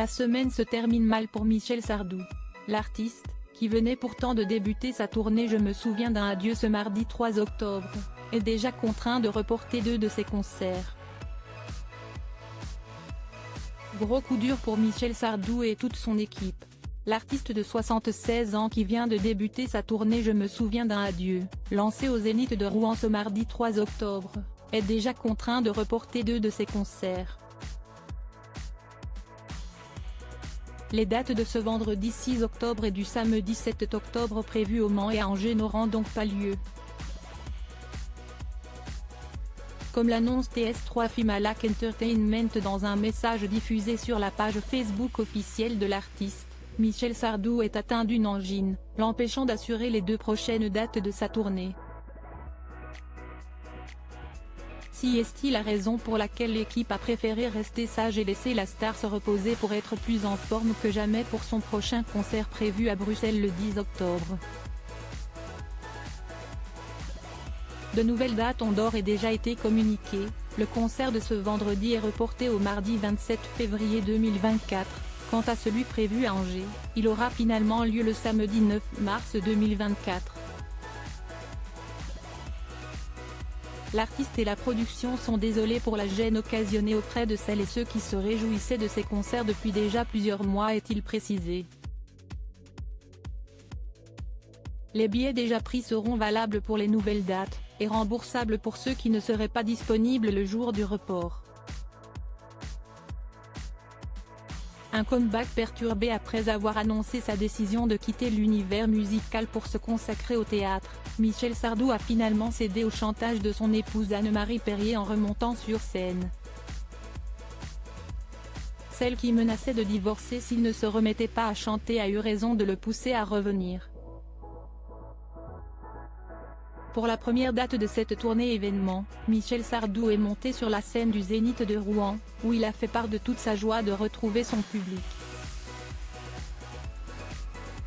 La semaine se termine mal pour Michel Sardou. L'artiste, qui venait pourtant de débuter sa tournée Je me souviens d'un adieu ce mardi 3 octobre, est déjà contraint de reporter 2 de ses concerts. Gros coup dur pour Michel Sardou et toute son équipe. L'artiste de 76 ans qui vient de débuter sa tournée Je me souviens d'un adieu, lancée au Zénith de Rouen ce mardi 3 octobre, est déjà contraint de reporter 2 de ses concerts. Les dates de ce vendredi 6 octobre et du samedi 7 octobre prévues au Mans et à Angers n'auront donc pas lieu. Comme l'annonce TS3 Fimalac Entertainment dans un message diffusé sur la page Facebook officielle de l'artiste, Michel Sardou est atteint d'une angine, l'empêchant d'assurer les 2 prochaines dates de sa tournée. Si est-il la raison pour laquelle l'équipe a préféré rester sage et laisser la star se reposer pour être plus en forme que jamais pour son prochain concert prévu à Bruxelles le 10 octobre. De nouvelles dates ont d'ores et déjà été communiquées. Le concert de ce vendredi est reporté au mardi 27 février 2024, quant à celui prévu à Angers, il aura finalement lieu le samedi 9 mars 2024. L'artiste et la production sont désolés pour la gêne occasionnée auprès de celles et ceux qui se réjouissaient de ces concerts depuis déjà plusieurs mois, est-il précisé. Les billets déjà pris seront valables pour les nouvelles dates, et remboursables pour ceux qui ne seraient pas disponibles le jour du report. Un comeback perturbé après avoir annoncé sa décision de quitter l'univers musical pour se consacrer au théâtre, Michel Sardou a finalement cédé au chantage de son épouse Anne-Marie Perrier en remontant sur scène. Celle qui menaçait de divorcer s'il ne se remettait pas à chanter a eu raison de le pousser à revenir. Pour la première date de cette tournée événement, Michel Sardou est monté sur la scène du Zénith de Rouen, où il a fait part de toute sa joie de retrouver son public.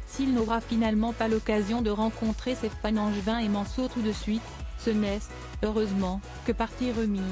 S'il n'aura finalement pas l'occasion de rencontrer ses fans angevins et manceaux tout de suite, ce n'est, heureusement, que partie remise.